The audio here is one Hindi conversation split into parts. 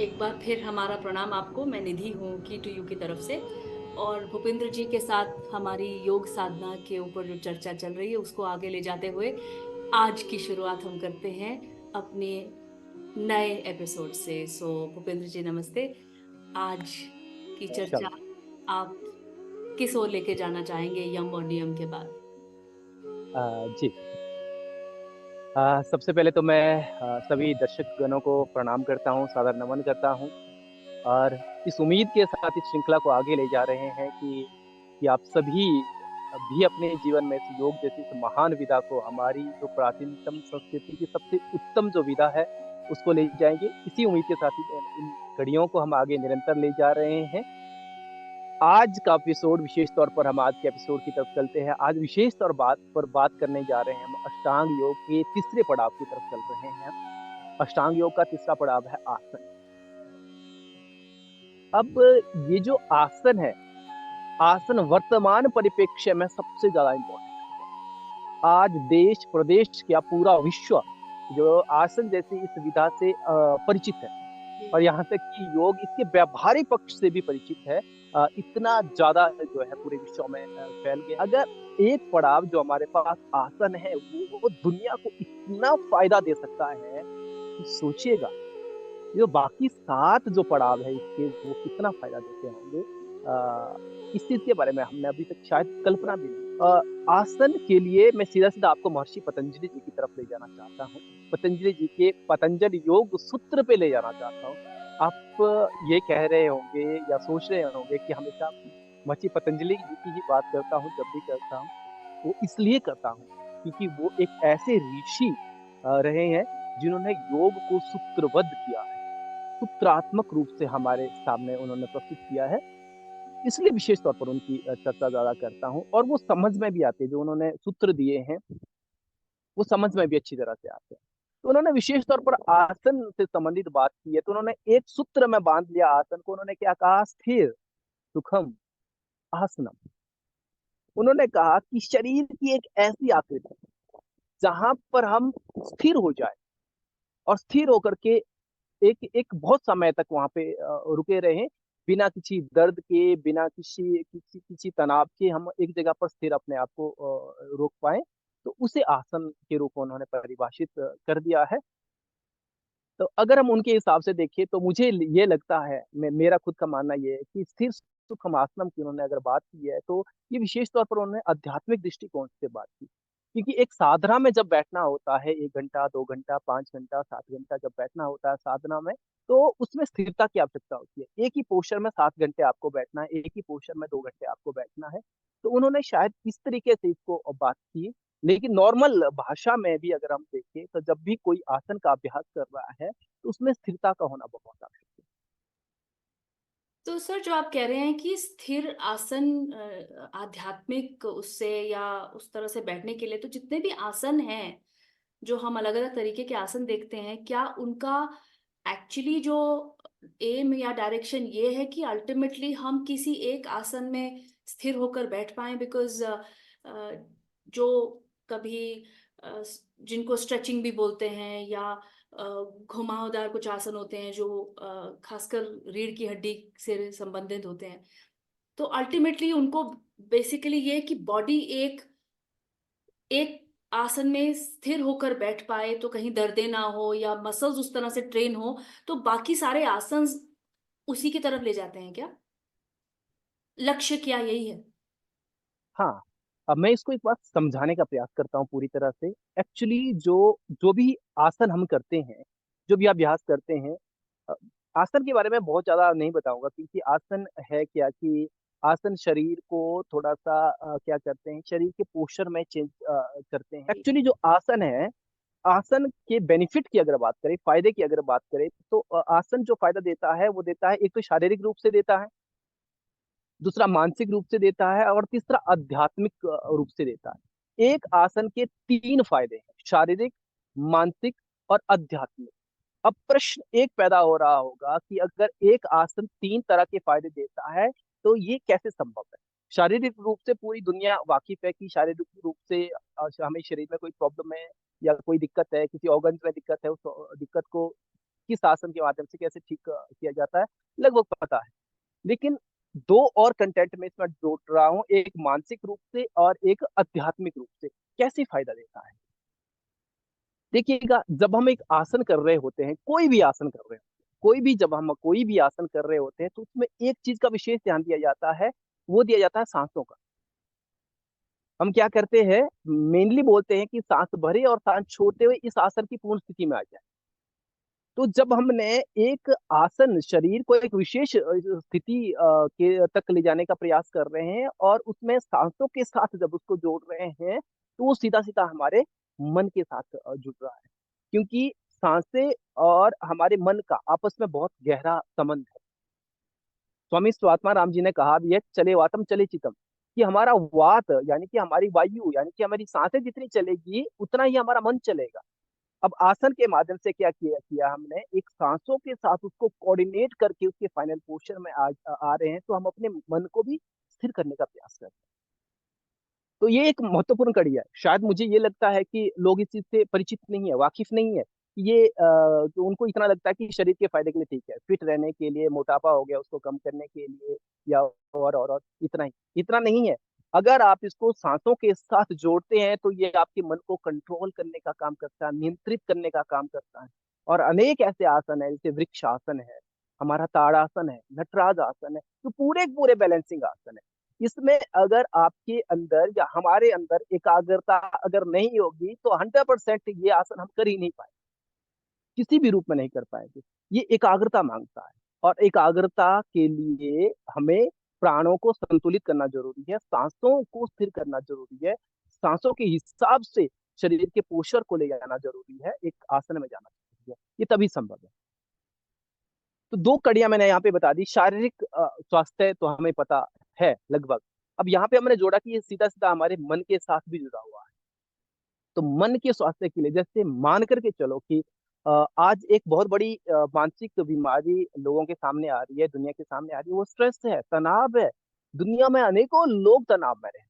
एक बार फिर हमारा प्रणाम आपको। मैं निधि हूँ की टू यू की तरफ से। और भूपेंद्र जी के साथ हमारी योग साधना के ऊपर जो चर्चा चल रही है उसको आगे ले जाते हुए आज की शुरुआत हम करते हैं अपने नए एपिसोड से। भूपेंद्र जी नमस्ते। आज की चर्चा चलो। आप किस ओर लेके जाना चाहेंगे यम और नियम के बाद? जी। सबसे पहले तो मैं सभी दर्शक गणों को प्रणाम करता हूँ, सादर नमन करता हूँ। और इस उम्मीद के साथ इस श्रृंखला को आगे ले जा रहे हैं कि आप सभी भी अपने जीवन में इस योग जैसी इस महान विधा को, हमारी जो प्राचीनतम संस्कृति की सबसे उत्तम जो विधा है, उसको ले जाएंगे। इसी उम्मीद के साथ ही इन कड़ियों को हम आगे निरंतर ले जा रहे हैं। आज का एपिसोड विशेष तौर पर हम आज के एपिसोड की तरफ चलते हैं। आज विशेष तौर बात करने जा रहे हैं हम अष्टांग योग के तीसरे पड़ाव की तरफ चल रहे हैं। अष्टांग योग का तीसरा पड़ाव है आसन। अब ये जो आसन है, आसन वर्तमान परिप्रेक्ष्य में सबसे ज्यादा इम्पोर्टेंट है। आज देश प्रदेश क्या पूरा विश्व जो आसन जैसी इस विधा से परिचित है। और यहाँ तक कि योग इसके व्यावहारिक पक्ष से भी परिचित है। इतना ज्यादा जो है पूरे विश्व में फैल गया। अगर एक पड़ाव जो हमारे पास आसन है वो दुनिया को इतना फायदा दे सकता है कि सोचिएगा जो बाकी सात जो पड़ाव है इसके वो कितना फायदा देते होंगे। इस चीज के बारे में हमने अभी तक शायद कल्पना भी नहीं। आसन के लिए मैं सीधा सीधा आपको महर्षि पतंजलि जी की तरफ ले जाना चाहता हूँ। पतंजलि जी के पतंजलि योग सूत्र पे ले जाना चाहता हूँ। आप ये कह रहे होंगे या सोच रहे होंगे कि हमेशा महर्षि पतंजलि जी की ही बात करता हूँ, जब भी करता हूँ वो इसलिए करता हूँ क्योंकि वो एक ऐसे ऋषि रहे हैं जिन्होंने योग को सूत्रबद्ध किया है, सूत्रात्मक रूप से हमारे सामने उन्होंने प्रस्तुत किया है। इसलिए विशेष तौर पर उनकी चर्चा ज्यादा करता हूँ। और वो समझ में भी आते हैं, जो उन्होंने सूत्र दिए हैं वो समझ में भी अच्छी तरह से आते हैं। तो उन्होंने विशेष तौर पर आसन से संबंधित बात की है, तो उन्होंने एक सूत्र में बांध लिया आसन को। उन्होंने क्या कहा? स्थिर सुखम आसनम। उन्होंने कहा कि शरीर की एक ऐसी आकृति जहां पर हम स्थिर हो जाए और स्थिर होकर के एक एक बहुत समय तक वहां पे रुके रहे, बिना किसी दर्द के, बिना किसी किसी किसी तनाव के, हम एक जगह पर स्थिर अपने आप को रोक पाए। तो उसे आसन के रूप में उन्होंने परिभाषित कर दिया है। तो अगर हम उनके हिसाब से देखें तो मुझे ये लगता है, मेरा खुद का मानना ये है कि स्थिर सुखम आसनम की उन्होंने अगर बात की है तो ये विशेष तौर पर उन्होंने आध्यात्मिक दृष्टिकोण से बात की। क्योंकि एक साधना में जब बैठना होता है, 1 घंटा 2 घंटा 5 घंटा 7 घंटा जब बैठना होता है साधना में, तो उसमें स्थिरता की आवश्यकता होती है। एक ही पोस्चर में 7 घंटे आपको बैठना है, एक ही पोस्चर में 2 घंटे आपको बैठना है। तो उन्होंने शायद इस तरीके से इसको बात की। लेकिन नॉर्मल भाषा में भी अगर हम देखें तो जब भी कोई आसन का अभ्यास कर रहा है तो उसमें स्थिरता का होना बहुत आवश्यक तो सर, जो आप कह रहे हैं कि स्थिर आसन आध्यात्मिक उससे या उस तरह से बैठने के लिए, तो जितने भी आसन हैं जो हम अलग अलग तरीके के आसन देखते हैं, क्या उनका एक्चुअली जो एम या डायरेक्शन ये है कि अल्टीमेटली हम किसी एक आसन में स्थिर होकर बैठ पाएं? बिकॉज जो कभी जिनको स्ट्रेचिंग भी बोलते हैं या घुमावदार कुछ आसन होते हैं जो खासकर रीढ़ की हड्डी से संबंधित होते हैं, तो अल्टीमेटली उनको बेसिकली ये है कि बॉडी एक एक आसन में स्थिर होकर बैठ पाए तो कहीं दर्दे ना हो या मसल्स उस तरह से ट्रेन हो, तो बाकी सारे आसन उसी की तरफ ले जाते हैं क्या? लक्ष्य क्या यही है? हाँ। अब मैं इसको एक बात समझाने का प्रयास करता हूँ पूरी तरह से। एक्चुअली जो जो भी आसन हम करते हैं, जो भी अभ्यास करते हैं, अ, आसन के बारे में बहुत ज्यादा नहीं बताऊंगा क्योंकि आसन है क्या कि आसन शरीर को थोड़ा सा क्या करते हैं, शरीर के पोस्चर में चेंज करते हैं। जी। एक्चुअली जो आसन है, आसन के बेनिफिट की अगर बात करें, फायदे की अगर बात करें, तो आसन जो फायदा देता है वो देता है, एक तो शारीरिक रूप से देता है, दूसरा मानसिक रूप से देता है, और तीसरा आध्यात्मिक रूप से देता है। एक आसन के तीन फायदे हैं: शारीरिक, मानसिक और आध्यात्मिक। अब प्रश्न एक पैदा हो रहा होगा कि अगर एक आसन तीन तरह के फायदे देता है तो ये कैसे संभव है? शारीरिक रूप से पूरी दुनिया वाकिफ है कि शारीरिक रूप से हमें शरीर में कोई प्रॉब्लम है या कोई दिक्कत है, किसी ऑर्गन में दिक्कत है, उस दिक्कत को किस आसन के माध्यम से कैसे ठीक किया जाता है, लगभग पता है। लेकिन 2 और कंटेंट में इसमें जोड़ रहा हूँ, एक मानसिक रूप से और एक आध्यात्मिक रूप से। कैसे फ़ायदा देता है? देखिएगा, जब हम एक आसन कर रहे होते हैं, कोई भी आसन कर रहे हैं, कोई भी जब हम कोई भी आसन कर रहे होते हैं, तो उसमें एक चीज़ का विशेष ध्यान दिया जाता है, वो दिया जाता है साँसों का। हम क्या करते हैं, मेनली बोलते हैं कि साँस भरें और साँस छोड़ते हुए इस आसन की पूर्ण स्थिति में आ जाएँ। तो जब हमने एक आसन शरीर को एक विशेष स्थिति के तक ले जाने का प्रयास कर रहे हैं और उसमें सांसों के साथ जब उसको जोड़ रहे हैं, तो वो सीधा-सीधा हमारे मन के साथ जुड़ रहा है। क्योंकि साँसें और हमारे मन का आपस में बहुत गहरा संबंध है। स्वामी स्वात्मा राम जी ने कहा भी है, "चले वातम चले चितम", कि हमारा वात यानी कि हमारी वायु यानी कि हमारी साँसें जितनी चलेगी, उतना ही हमारा मन चलेगा। अब आसन के माध्यम से क्या किया किया हमने, एक साँसों के साथ उसको कोऑर्डिनेट करके उसके फाइनल पोज़िशन में आ रहे हैं, तो हम अपने मन को भी स्थिर करने का प्रयास कर रहे हैं। तो ये एक महत्वपूर्ण कड़ी है। शायद मुझे ये लगता है कि लोग इस चीज़ से परिचित नहीं है, वाकिफ़ नहीं है। ये तो उनको इतना लगता है कि शरीर के फ़ायदे के लिए ठीक है, फिट रहने के लिए, मोटापा हो गया उसको कम करने के लिए या और इतना ही। इतना नहीं है। अगर आप इसको साँसों के साथ जोड़ते हैं, तो ये आपके मन को कंट्रोल करने का काम करता है, नियंत्रित करने का काम करता है। और अनेक ऐसे आसन हैं, जैसे वृक्ष आसन है, हमारा ताड़ासन है, नटराज आसन है, तो पूरे के पूरे बैलेंसिंग आसन है। इसमें अगर आपके अंदर या हमारे अंदर एकाग्रता अगर नहीं होगी, तो 100% ये आसन हम कर ही नहीं पाएँगे, किसी भी रूप में नहीं कर पाएँगे। ये एकाग्रता माँगता है और एकाग्रता के लिए हमें प्राणों को संतुलित करना ज़रूरी है, साँसों को स्थिर करना ज़रूरी है, साँसों के हिसाब से शरीर के पोस्चर को ले जाना ज़रूरी है, एक आसन में जाना ज़रूरी है। ये तभी संभव है। तो 2 कड़ियाँ मैंने यहाँ पे बता दी, शारीरिक स्वास्थ्य तो हमें पता है लगभग। अब यहाँ पे हमने जोड़ा कि ये सीधा-सीधा हमारे मन के साथ भी जुड़ा हुआ है। तो मन के स्वास्थ्य के लिए जैसे मान कर के चलो कि आज एक बहुत बड़ी मानसिक बीमारी लोगों के सामने आ रही है, दुनिया के सामने आ रही है, वो स्ट्रेस है, तनाव है। दुनिया में अनेकों लोग तनाव में रहते हैं।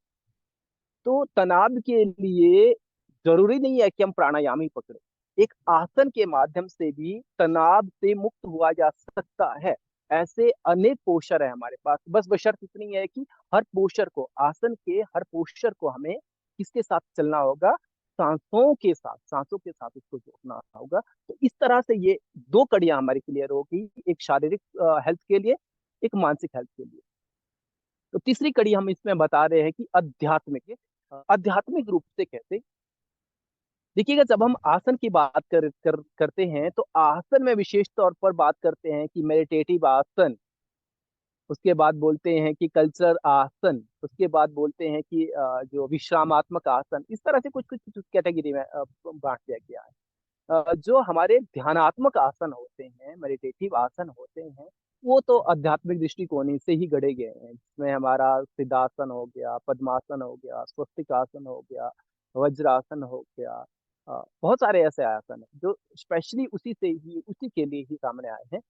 तो तनाव के लिए ज़रूरी नहीं है कि हम प्राणायाम ही पकड़ें। एक आसन के माध्यम से भी तनाव से मुक्त हुआ जा सकता है। ऐसे अनेक पोस्चर हैं हमारे पास, बस बशर्त इतनी है कि हर पोस्चर को आसन के हर पोस्चर को हमें किसके साथ चलना होगा? साँसों के साथ उसको जोड़ना होगा। तो इस तरह से ये 2 कड़ियाँ हमारी क्लियर होगी, एक शारीरिक हेल्थ के लिए, एक मानसिक हेल्थ के लिए। तो तीसरी कड़ी हम इसमें बता रहे हैं कि आध्यात्मिक आध्यात्मिक रूप से कैसे? देखिएगा जब हम आसन की बात करते हैं तो आसन में विशेष तौर पर बात करते हैं कि मेडिटेटिव आसन, उसके बाद बोलते हैं कि कल्चरल आसन, उसके बाद बोलते हैं कि जो विश्रामात्मक आसन, इस तरह से कुछ कैटेगरी में बाँट दिया गया है। जो हमारे ध्यानात्मक आसन होते हैं, मेडिटेटिव आसन होते हैं, वो तो आध्यात्मिक दृष्टिकोण से ही गढ़े गए हैं। जिसमें हमारा सिद्धासन हो गया, पद्मासन हो गया, स्वस्तिकासन हो गया, वज्रासन हो गया। बहुत सारे ऐसे आसन हैं, जो स्पेशली उसी के लिए ही सामने आए हैं।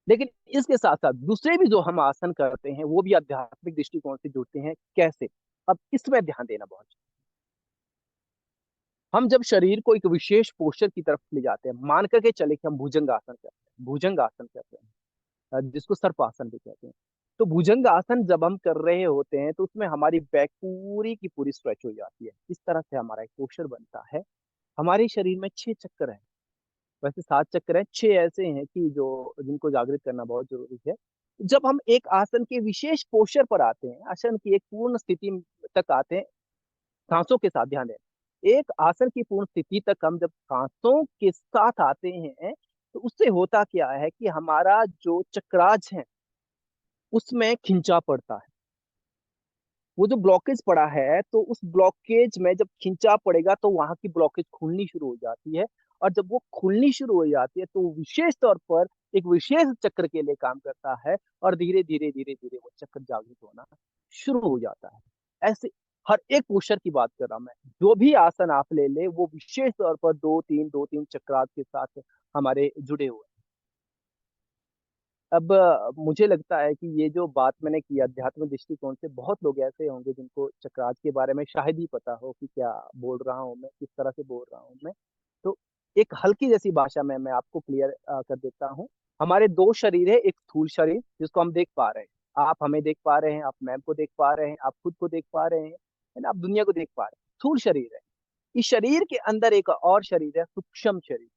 लेकिन इसके साथ-साथ दूसरे भी जो हम आसन करते हैं, वो भी आध्यात्मिक दृष्टिकोण से जुड़ते हैं, कैसे? अब इसमें ध्यान देना बहुत हम जब शरीर को एक विशेष पोस्चर की तरफ ले जाते हैं, मान कर के चले कि हम भुजंगासन करते हैं, भुजंगासन करते हैं जिसको सर्पासन भी कहते हैं। तो भुजंगासन जब हम कर रहे होते हैं, तो उसमें हमारी बैक पूरी की पूरी स्ट्रेच हो जाती है। इस तरह से हमारा एक पोस्चर बनता है। हमारे शरीर में 6 चक्र हैं, वैसे 7 चक्र हैं, 6 ऐसे हैं कि जो जिनको जागृत करना बहुत ज़रूरी है। जब हम एक आसन के विशेष पोस्चर पर आते हैं, आसन की एक पूर्ण स्थिति तक आते हैं, साँसों के साथ ध्यान दें। एक आसन की पूर्ण स्थिति तक हम जब साँसों के साथ आते हैं, तो उससे होता क्या है कि हमारा जो चक्राज है, उसमें खिंचाव पड़ता है। वो जो ब्लॉकेज पड़ा है, तो उस ब्लॉकेज में जब खिंचाव पड़ेगा, तो वहाँ की ब्लॉकेज खुलनी शुरू हो जाती है और जब वो खुलनी शुरू हो जाती है, तो विशेष तौर पर एक विशेष चक्र के लिए काम करता है और धीरे-धीरे, धीरे-धीरे वो चक्र जागृत होना शुरू हो जाता है। ऐसे हर एक पोस्चर की बात कर रहा हूँ मैं। जो भी आसन आप ले लें, वो विशेष तौर पर 2-3 चक्रात के साथ हमारे जुड़े हुए हैं। अब मुझे लगता है कि ये जो बात मैंने की अध्यात्म दृष्टिकोण से बहुत लोग ऐसे होंगे जिनको चक्रात के बारे में शायद ही पता हो कि क्या बोल रहा हूँ मैं, किस तरह से बोल रहा हूँ मैं। तो एक हल्की जैसी भाषा में मैं आपको क्लियर कर देता हूँ। हमारे दो शरीर है, एक स्थूल शरीर जिसको हम देख पा रहे हैं, आप हमें देख पा रहे हैं, आप मैम को देख पा रहे हैं, आप खुद को देख पा रहे हैं, है ना, आप दुनिया को देख पा रहे हैं, स्थूल शरीर है। इस शरीर के अंदर एक और शरीर है, सूक्ष्म शरीर।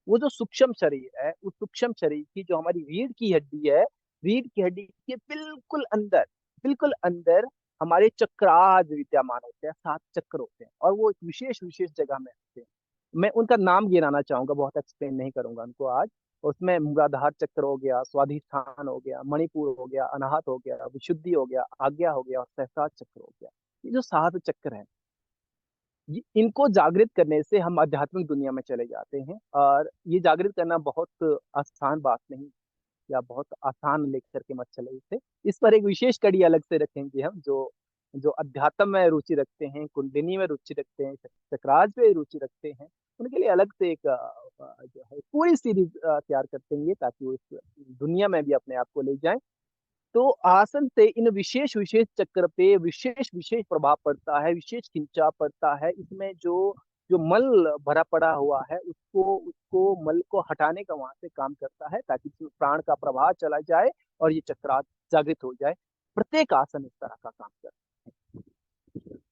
वो जो सूक्ष्म शरीर है, उस सूक्ष्म शरीर की जो हमारी रीढ़ की हड्डी है, रीढ़ की हड्डी के बिल्कुल अंदर हमारे चक्राज विद्यमान होते हैं, 7 चक्र होते हैं, और वो एक विशेष विशेष जगह में होते हैं। मैं उनका नाम गिनाना चाहूंगा, बहुत एक्सप्लेन नहीं करूंगा उनको आज। उसमें मूलाधार चक्र हो गया, स्वाधिष्ठान हो गया, मणिपुर हो गया, अनाहत हो गया, विशुद्धि हो गया, आज्ञा हो गया, और सहस्त्रार चक्र हो गया। ये जो 7 चक्र हैं, इनको जागृत करने से हम आध्यात्मिक दुनिया में चले जाते हैं। और ये जागृत करना बहुत आसान बात नहीं, या बहुत आसान लेकर के मत चले इसे। इस पर एक विशेष कड़ी अलग से रखेंगे हम, जो जो अध्यात्म में रुचि रखते हैं, कुंडलिनी में रुचि रखते हैं, चक्राज में रुचि रखते हैं, उनके लिए अलग से एक जो है पूरी सीरीज तैयार करते हैं, ताकि वो इस दुनिया में भी अपने आप को ले जाएं। तो आसन से इन विशेष विशेष चक्र पे विशेष विशेष प्रभाव पड़ता है, विशेष खिंचाव पड़ता है। इसमें जो जो मल भरा पड़ा हुआ है, उसको उसको मल को हटाने का वहां से काम करता है, ताकि इसमें प्राण का प्रवाह चला जाए और ये चक्रात जागृत हो जाए। प्रत्येक आसन इस तरह का काम करता है।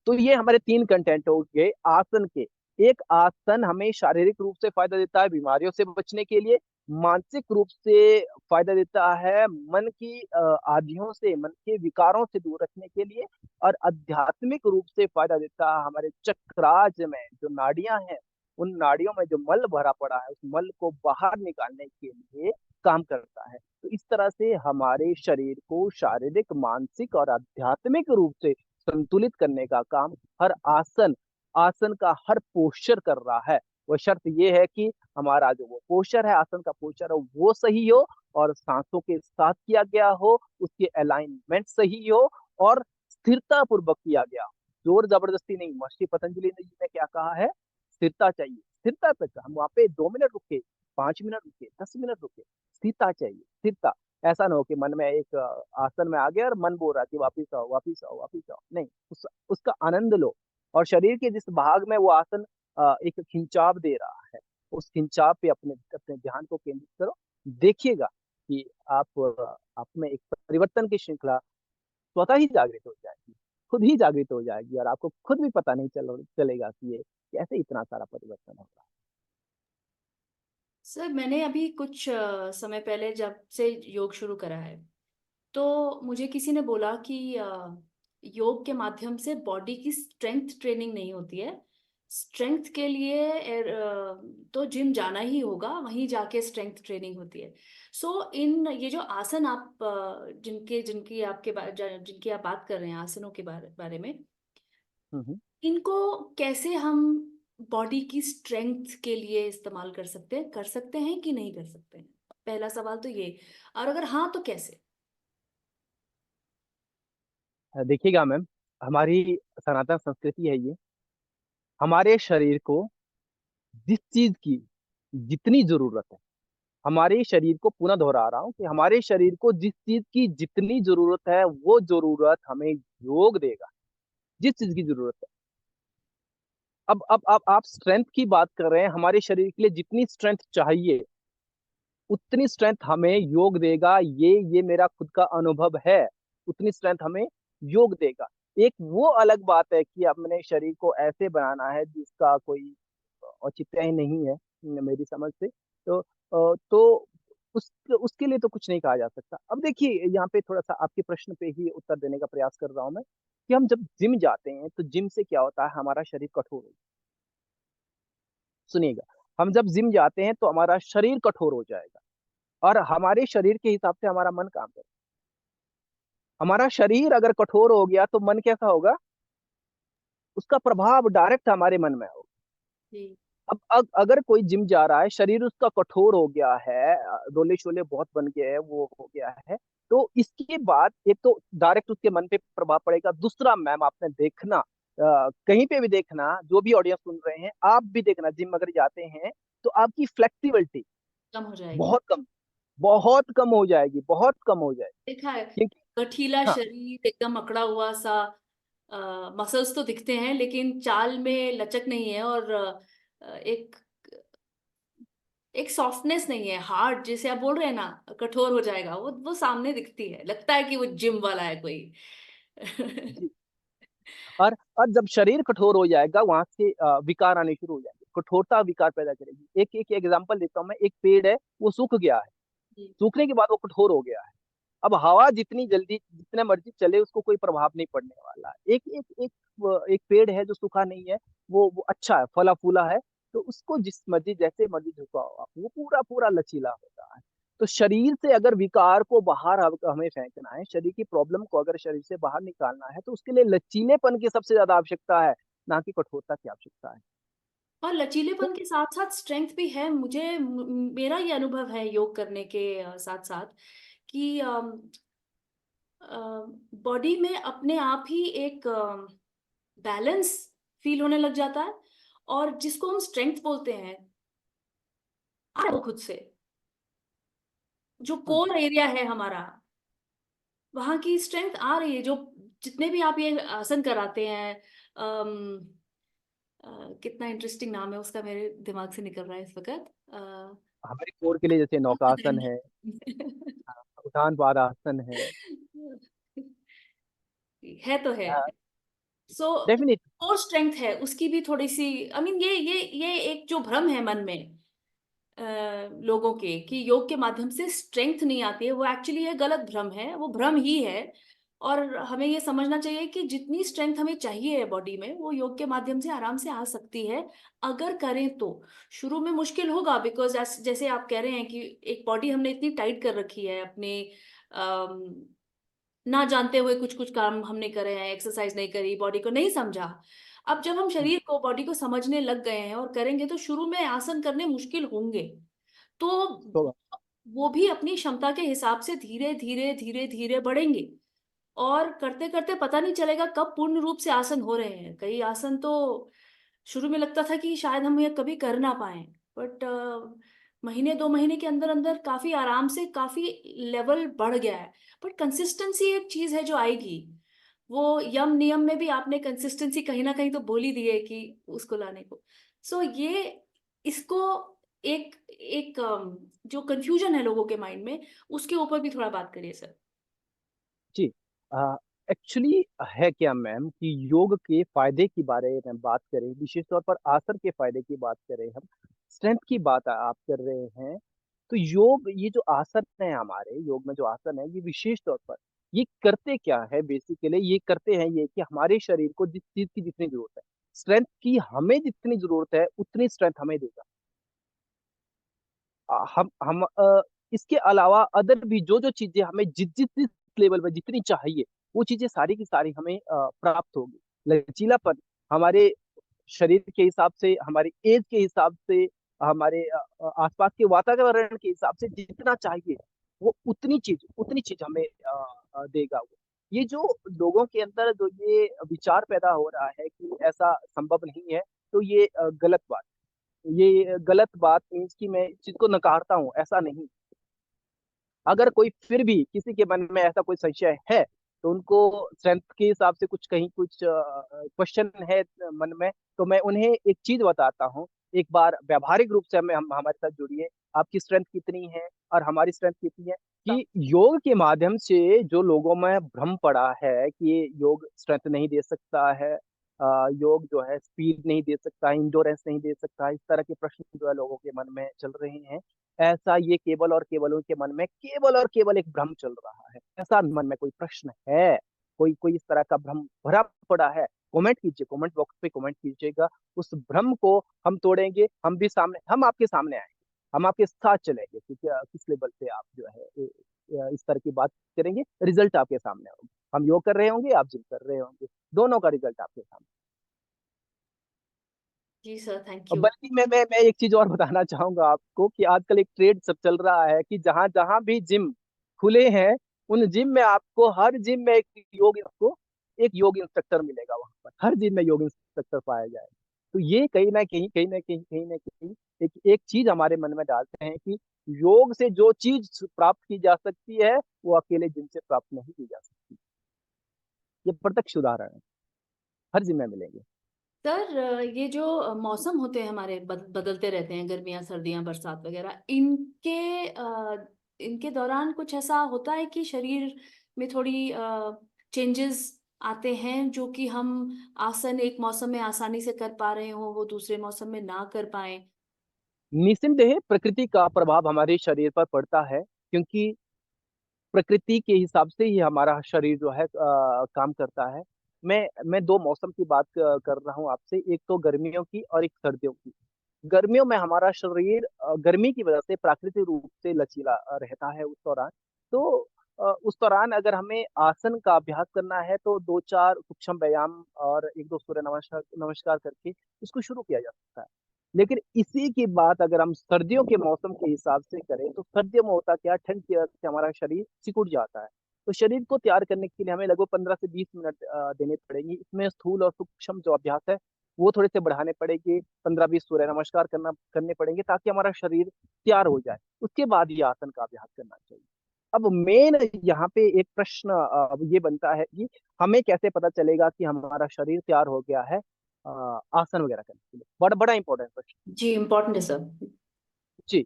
तो ये हमारे 3 कंटेंट हो गए आसन के। एक आसन हमें शारीरिक रूप से फायदा देता है बीमारियों से बचने के लिए, मानसिक रूप से फायदा देता है मन की आदियों से, मन के विकारों से दूर रखने के लिए, और आध्यात्मिक रूप से फायदा देता है हमारे चक्राज में जो नाड़ियां हैं, उन नाड़ियों में जो मल भरा पड़ा है, उस मल को बाहर निकालने के लिए काम करता है। तो इस तरह से हमारे शरीर को शारीरिक, मानसिक और आध्यात्मिक रूप से संतुलित करने का काम हर आसन, आसन का हर पोस्चर कर रहा है। वो शर्त ये है कि हमारा जो वो पोस्चर है, आसन का पोस्चर है, वो सही हो, और सांसों के साथ किया गया हो, उसके अलाइनमेंट सही हो, और स्थिरता पूर्वक किया गया हो। जोर जबरदस्ती नहीं। महर्षि पतंजलि ने जी ने क्या कहा है? स्थिरता चाहिए। स्थिरता तक हम वहां पे 2 मिनट रुके, 5 मिनट रुके, 10 मिनट रुके, स्थिरता चाहिए, स्थिरता। ऐसा ना हो कि मन में एक आसन में आ गया और मन बोल रहा है कि वापिस आओ, वापिस आओ, वापिस आओ। नहीं, उसका आनंद लो। और शरीर के जिस भाग में वो आसन एक खिंचाव दे रहा है, उस खिंचाव पे अपने अपने ध्यान को केंद्रित करो। देखिएगा कि आप में एक परिवर्तन की श्रृंखला स्वतः ही जागृत हो जाएगी, खुद ही जागृत हो जाएगी, और आपको खुद भी पता नहीं चलेगा कि ये कैसे इतना सारा परिवर्तन हो रहा सर, मैंने अभी कुछ समय पहले जब से योग शुरू करा है, तो मुझे किसी ने बोला कि योग के माध्यम से बॉडी की स्ट्रेंथ ट्रेनिंग नहीं होती है। स्ट्रेंथ के लिए तो जिम जाना ही होगा, वहीं जाके स्ट्रेंथ ट्रेनिंग होती है। सो इन ये जो आसन आप जिनके जिनकी आपके जिनकी आप बात कर रहे हैं, आसनों के बारे में, है। इनको कैसे हम बॉडी की स्ट्रेंथ के लिए इस्तेमाल कर सकते हैं कि नहीं कर सकते हैं? पहला सवाल तो ये। और अगर हाँ, तो कैसे? देखिएगा मैम, हमारी सनातन संस्कृति है ये। हमारे शरीर को जिस चीज की जितनी जरूरत है, हमारे शरीर को, पुनः दोहरा रहा हूँ कि हमारे शरीर को जिस चीज की जितनी जरूरत है, वो जरूरत हमें योग देगा। जिस चीज की जरूरत है। अब आप स्ट्रेंथ की बात कर रहे हैं। हमारे शरीर के लिए जितनी स्ट्रेंथ चाहिए, उतनी स्ट्रेंथ हमें योग देगा। ये मेरा खुद का अनुभव है। उतनी स्ट्रेंथ हमें योग देगा। एक वो अलग बात है कि अपने शरीर को ऐसे बनाना है जिसका कोई औचित्य ही नहीं है मेरी समझ से। तो उसके लिए तो कुछ नहीं कहा जा सकता। अब देखिए, यहाँ पे थोड़ा सा आपके प्रश्न पे ही उत्तर देने का प्रयास कर रहा हूँ मैं, कि हम जब जिम जाते हैं तो जिम से क्या होता है? हमारा शरीर कठोर हो, सुनिएगा, हम जब जिम जाते हैं तो हमारा शरीर कठोर हो जाएगा, और हमारे शरीर के हिसाब से हमारा मन काम करेगा। हमारा शरीर अगर कठोर हो गया तो मन कैसा होगा? उसका प्रभाव डायरेक्ट हमारे मन में होगा। जी। अब अगर कोई जिम जा रहा है, शरीर उसका कठोर हो गया है, रोले शोले बहुत बन गए हैं, वो हो गया है, तो इसके बाद एक तो डायरेक्ट उसके मन पे प्रभाव पड़ेगा। दूसरा मैम, आपने देखना, कहीं पे भी देखना, जो भी ऑडियंस सुन रहे हैं, आप भी देखना, जिम अगर जाते हैं तो आपकी फ्लेक्सिबिलिटी कम हो जाएगी। बहुत कम, बहुत कम हो जाएगी, बहुत कम हो जाएगी। देखा है। क्योंकि गठीला हाँ, शरीर, एकदम अकड़ा हुआ सा। मसल्स तो दिखते हैं, लेकिन चाल में लचक नहीं है। और एक एक सॉफ्टनेस नहीं है, हार्ड जैसे आप बोल रहे हैं ना, कठोर हो जाएगा, वो सामने दिखती है, लगता है कि वो जिम वाला है कोई। जी। और जब शरीर कठोर हो जाएगा, वहां से विकार आने शुरू हो जाएंगे, कठोरता विकार पैदा करेगी। एक एक एग्जांपल देता हूँ मैं। एक पेड़ है, वो सूख गया है, जी। सूखने के बाद वो कठोर हो गया है। अब हवा जितनी जल्दी जितने मर्जी चले, उसको कोई प्रभाव नहीं पड़ने वाला। एक एक एक एक पेड़ है जो सूखा नहीं है, वो अच्छा है, फला फूला है, तो उसको जिस मर्जी जैसे मर्जी झुकाओ आप, वो पूरा पूरा लचीला होता है। तो शरीर से अगर विकार को बाहर हमें फेंकना है, शरीर की प्रॉब्लम को अगर शरीर से बाहर निकालना है, तो उसके लिए लचीलेपन की सबसे ज्यादा आवश्यकता है, ना कि कठोरता की आवश्यकता है। और तो लचीलेपन के साथ साथ स्ट्रेंथ भी है। मेरा ये अनुभव है योग करने के साथ साथ कि बॉडी में अपने आप ही एक बैलेंस फील होने लग जाता है, और जिसको हम स्ट्रेंथ बोलते हैं, वो खुद से जो हाँ जी। कोर एरिया है हमारा, वहां की स्ट्रेंथ आ रही है। जो जितने भी आप ये आसन कराते हैं, अम, कितना इंटरेस्टिंग नाम है उसका, मेरे दिमाग से निकल रहा है इस वक्त। हमारे कोर के लिए जैसे नौकासन पतंग। है, उठान पादासन है। है तो है। सो डेफिनेट। कोर स्ट्रेंथ है उसकी भी थोड़ी सी, आई मीन ये एक जो भ्रम है मन में लोगों के, कि योग के माध्यम से स्ट्रेंथ नहीं आती है, वो एक्चुअली ये गलत भ्रम है, वो भ्रम ही है। और हमें ये समझना चाहिए कि जितनी स्ट्रेंथ हमें चाहिए है बॉडी में, वो योग के माध्यम से आराम से आ सकती है, अगर करें तो। शुरू में मुश्किल होगा, बिकॉज जैसे आप कह रहे हैं कि एक बॉडी हमने इतनी टाइट कर रखी है अपने, ना जानते हुए कुछ कुछ काम हमने करे हैं, एक्सरसाइज नहीं करी, बॉडी को नहीं समझा। अब जब हम शरीर को, बॉडी को समझने लग गए हैं और करेंगे, तो शुरू में आसन करने मुश्किल होंगे। तो तो वो भी अपनी क्षमता के हिसाब से धीरे धीरे धीरे धीरे बढ़ेंगे, और करते करते पता नहीं चलेगा कब पूर्ण रूप से आसन हो रहे हैं। कई आसन तो शुरू में लगता था कि शायद हम ये कभी कर ना पाए, बट महीने 2 महीने के अंदर अंदर काफी आराम से काफी लेवल बढ़ गया है। बट कंसिस्टेंसी एक चीज है जो आएगी। वो यम नियम में भी आपने कंसिस्टेंसी कहीं ना कहीं तो बोल ही दी है कि उसको लाने को। सो ये इसको एक एक जो कंफ्यूजन है लोगों के माइंड में, उसके ऊपर भी थोड़ा बात करिए सर। जी, एक्चुअली है क्या मैम कि योग के फायदे की बारे में बात करें, विशेष तौर पर आसन के फायदे की बात करें, हम स्ट्रेंथ की बात आप कर रहे हैं, तो योग, ये जो आसन है, हमारे योग में जो आसन है, ये विशेष तौर पर ये करते क्या है? बेसिकली ये करते हैं ये कि हमारे शरीर को जिस चीज की जितनी जरूरत है, स्ट्रेंथ की हमें जितनी जरूरत है, उतनी स्ट्रेंथ हमें देगा। हम इसके अलावा अदर भी जो जो चीजें हमें जिस जिस जिस लेवल पे जितनी चाहिए, वो चीजें सारी की सारी हमें प्राप्त होगी। लचीलापन हमारे शरीर के हिसाब से, हमारी एज के हिसाब से, हमारे आसपास के वातावरण के हिसाब से जितना चाहिए, वो उतनी चीज हमें देगा वो। ये जो लोगों के अंदर जो ये विचार पैदा हो रहा है कि ऐसा संभव नहीं है, तो ये गलत बात, ये गलत बात मीन्स कि मैं इस चीज को नकारता हूँ, ऐसा नहीं। अगर कोई फिर भी किसी के मन में ऐसा कोई संशय है, तो उनको स्ट्रेंथ के हिसाब से कुछ कहीं कुछ क्वेश्चन है मन में, तो मैं उन्हें एक चीज बताता हूँ। एक बार व्यावहारिक रूप से हम हमारे साथ जुड़िए, आपकी स्ट्रेंथ कितनी है और हमारी स्ट्रेंथ कितनी है। कि योग के माध्यम से जो लोगों में भ्रम पड़ा है कि योग स्ट्रेंथ नहीं दे सकता है, योग जो है स्पीड नहीं दे सकता, इंडोरेंस नहीं दे सकता, इस तरह के प्रश्न जो है लोगों के मन में चल रहे हैं, ऐसा ये केवल और केवल उनके मन में केवल और केवल एक भ्रम चल रहा है। ऐसा मन में कोई प्रश्न है, कोई कोई इस तरह का भ्रम भरा पड़ा है, कमेंट कीजिए, कमेंट बॉक्स पे कमेंट कीजिएगा। उस भ्रम को हम तोड़ेंगे, हम भी सामने, हम आपके सामने आएंगे, हम आपके साथ चलेंगे कि क्या किस लेवल पे आप जो है इस तरह की बात करेंगे, रिजल्ट आपके सामने होंगे। हम योग कर रहे होंगे, आप जिम कर रहे होंगे, दोनों का रिजल्ट आपके सामने। जी सर, थैंक और यू। बल्कि मैं एक चीज और बताना चाहूंगा आपको कि आजकल एक ट्रेंड सब चल रहा है कि जहां जहां भी जिम खुले हैं, उन जिम में आपको, हर जिम में एक योग इंस्ट्रक्टर मिलेगा। वहां पर हर जिम में योग इंस्ट्रक्टर पाया जाएगा। तो ये कहीं ना कहीं एक एक चीज हमारे मन में डालते हैं कि योग से जो चीज प्राप्त की जा सकती है, वो अकेले जिम से प्राप्त नहीं की जा सकती। ये प्रत्यक्ष उदाहरण है, हर जिम में मिलेंगे। सर, ये जो मौसम होते हैं हमारे बदलते रहते हैं, गर्मियाँ सर्दियाँ बरसात वगैरह, इनके दौरान कुछ ऐसा होता है कि शरीर में थोड़ी चेंजेस आते हैं जो कि हम आसन एक मौसम में आसानी से कर पा रहे हो वो दूसरे मौसम में ना कर पाए। निस्संदेह प्रकृति का प्रभाव हमारे शरीर पर पड़ता है, क्योंकि प्रकृति के हिसाब से ही हमारा शरीर जो है काम करता है। मैं दो मौसम की बात कर रहा हूँ आपसे, एक तो गर्मियों की और एक सर्दियों की। गर्मियों में हमारा शरीर गर्मी की वजह से प्राकृतिक रूप से लचीला रहता है उस दौरान। तो उस दौरान अगर हमें आसन का अभ्यास करना है तो दो चार सूक्ष्म व्यायाम और एक दो सूर्य नमस्कार नमस्कार करके इसको शुरू किया जा सकता है। लेकिन इसी की बात अगर हम सर्दियों के मौसम के हिसाब से करें तो सर्दियों में होता क्या, ठंड की वजह से हमारा शरीर सिकुड़ जाता है। तो शरीर को तैयार करने के लिए हमें लगभग 15 से 20 मिनट देने पड़ेंगे। इसमें स्थूल और सूक्ष्म जो अभ्यास है वो थोड़े से बढ़ाने पड़ेंगे, 15-20 सूर्य नमस्कार करने पड़ेंगे ताकि हमारा शरीर तैयार हो जाए। उसके बाद ये आसन का अभ्यास करना चाहिए। अब मेन यहाँ पे एक प्रश्न ये बनता है कि हमें कैसे पता चलेगा कि हमारा शरीर तैयार हो गया है आसन वगैरह करने के लिए। बड़ा बड़ा इंपॉर्टेंट क्वेश्चन। जी, इम्पोर्टेंट है सर। जी,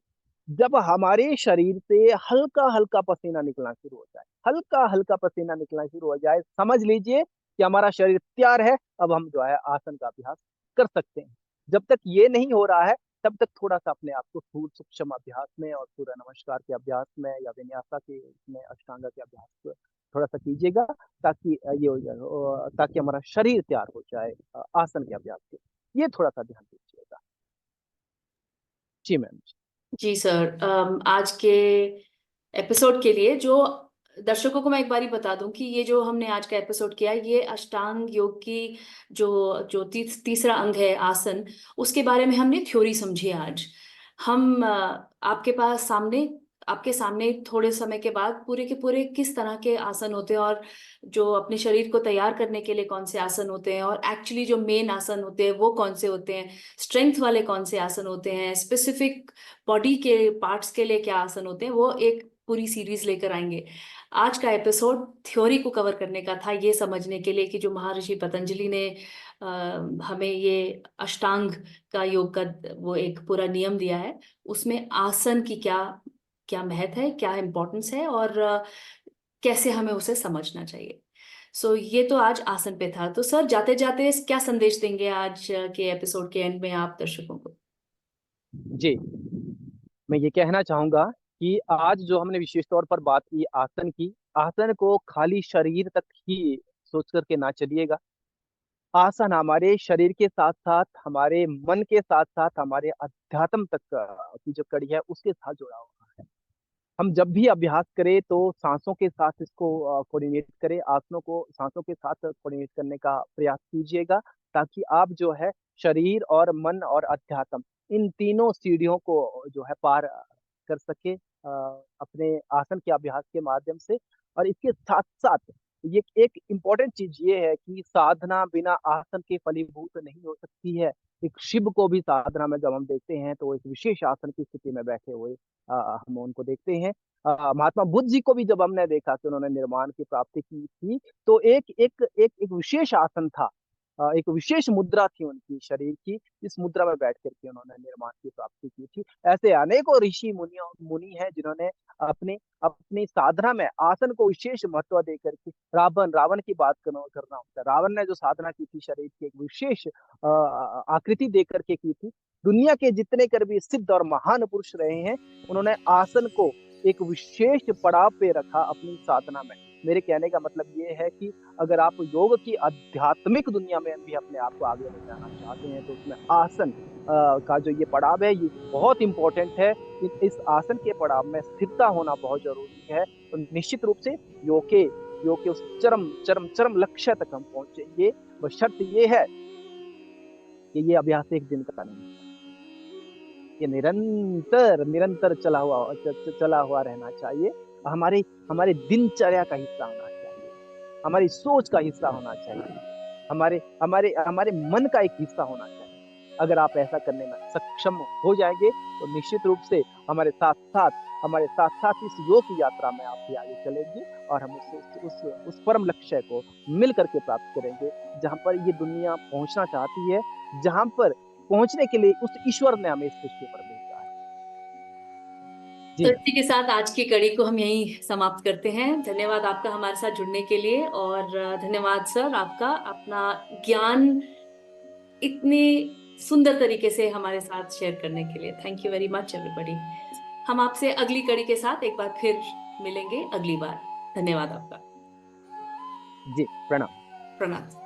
जब हमारे शरीर से हल्का हल्का पसीना निकलना शुरू हो जाए, हल्का हल्का पसीना निकलना शुरू हो जाए, समझ लीजिए कि हमारा शरीर तैयार है। अब हम जो है आसन का अभ्यास कर सकते हैं। जब तक ये नहीं हो रहा है तब तक थोड़ा सा अपने आप को स्थूल सूक्ष्म अभ्यास में और सूर्य नमस्कार के अभ्यास में या विन्यासा के इसमें अष्टांग के अभ्यास को थोड़ा सा कीजिएगा, ताकि ये हो जाए ताकि हमारा शरीर तैयार हो जाए आसन के अभ्यास के। ये थोड़ा सा ध्यान दीजिएगा। जी मैम। जी सर, आज के एपिसोड के लिए जो दर्शकों को मैं एक बारी बता दूं कि ये जो हमने आज का एपिसोड किया, ये अष्टांग योग की जो जो तीसरा अंग है आसन, उसके बारे में हमने थ्योरी समझी आज। हम आपके सामने थोड़े समय के बाद पूरे के पूरे किस तरह के आसन होते हैं और जो अपने शरीर को तैयार करने के लिए कौन से आसन होते हैं और एक्चुअली जो मेन आसन होते हैं वो कौन से होते हैं, स्ट्रेंथ वाले कौन से आसन होते हैं, स्पेसिफिक बॉडी के पार्ट्स के लिए क्या आसन होते हैं, वो एक पूरी सीरीज लेकर आएंगे। आज का एपिसोड थ्योरी को कवर करने का था, ये समझने के लिए कि जो महर्षि पतंजलि ने हमें ये अष्टांग का योग का वो एक पूरा नियम दिया है, उसमें आसन की क्या क्या महत्व है, क्या इम्पोर्टेंस है और कैसे हमें उसे समझना चाहिए। सो ये तो आज आसन पे था। तो सर, जाते जाते क्या संदेश देंगे आज के एपिसोड के एंड में आप दर्शकों को? जी, मैं ये कहना चाहूंगा कि आज जो हमने विशेष तौर पर बात की आसन की, आसन को खाली शरीर तक ही सोच करके ना चलिएगा। आसन हमारे शरीर के साथ साथ हमारे मन के साथ साथ हमारे अध्यात्म तक की जो कड़ी है उसके साथ जुड़ा हुआ है। हम जब भी अभ्यास करें तो सांसों के साथ इसको कोऑर्डिनेट करें, आसनों को सांसों के साथ कोऑर्डिनेट करने का प्रयास कीजिएगा, ताकि आप जो है शरीर और मन और अध्यात्म इन तीनों सीढ़ियों को जो है पार कर सके अपने आसन के अभ्यास के माध्यम से। और इसके साथ साथ ये एक इम्पोर्टेंट चीज ये है कि साधना बिना आसन के फलीभूत नहीं हो सकती है। एक शिव को भी साधना में जब हम देखते हैं तो एक विशेष आसन की स्थिति में बैठे हुए हम उनको देखते हैं। महात्मा बुद्ध जी को भी जब हमने देखा कि उन्होंने निर्माण की प्राप्ति की थी तो एक विशेष आसन था, एक विशेष मुद्रा थी उनकी शरीर की। इस मुद्रा में बैठ करके उन्होंने निर्माण की प्राप्ति की थी। ऐसे अनेकों ऋषि मुनि हैं जिन्होंने अपनी अपनी साधना में आसन को विशेष महत्व दे करके, रावण की बात करना होता है। रावण ने जो साधना की थी शरीर की एक विशेष आकृति दे करके की थी। दुनिया के जितने कर भी सिद्ध और महान पुरुष रहे हैं उन्होंने आसन को एक विशेष पड़ाव पे रखा अपनी साधना में। मेरे कहने का मतलब ये है कि अगर आप योग की आध्यात्मिक दुनिया में भी अपने आप को आगे ले जाना चाहते हैं तो उसमें आसन का जो ये पड़ाव है ये बहुत इंपॉर्टेंट है। इस आसन के पड़ाव में स्थिरता होना बहुत जरूरी है। तो निश्चित रूप से योग के उस चरम चरम चरम लक्ष्य तक हम पहुंचेंगे। बस शर्त ये है कि ये अभ्यास एक दिन का नहीं, ये निरंतर निरंतर चला हुआ रहना चाहिए। हमारे हमारे दिनचर्या का हिस्सा होना चाहिए, हमारी सोच का हिस्सा होना चाहिए, हमारे हमारे हमारे मन का एक हिस्सा होना चाहिए। अगर आप ऐसा करने में सक्षम हो जाएंगे तो निश्चित रूप से हमारे साथ इस योग की यात्रा में आप भी आगे चलेंगे और हम उस परम लक्ष्य को मिल करके प्राप्त करेंगे, जहाँ पर ये दुनिया पहुँचना चाहती है, जहाँ पर पहुँचने के लिए उस ईश्वर ने हमें इस सृष्टि पर भेजा है। जी तो मैम। इसी के साथ आज की कड़ी को हम यहीं समाप्त करते हैं। धन्यवाद आपका हमारे साथ जुड़ने के लिए, और धन्यवाद सर आपका अपना ज्ञान इतने सुंदर तरीके से हमारे साथ शेयर करने के लिए। Thank you very much everybody. हम आपसे अगली कड़ी के साथ एक बार फिर मिलेंगे अगली बार। धन्यवाद आपका। जी, प्रणाम। प्रणाम।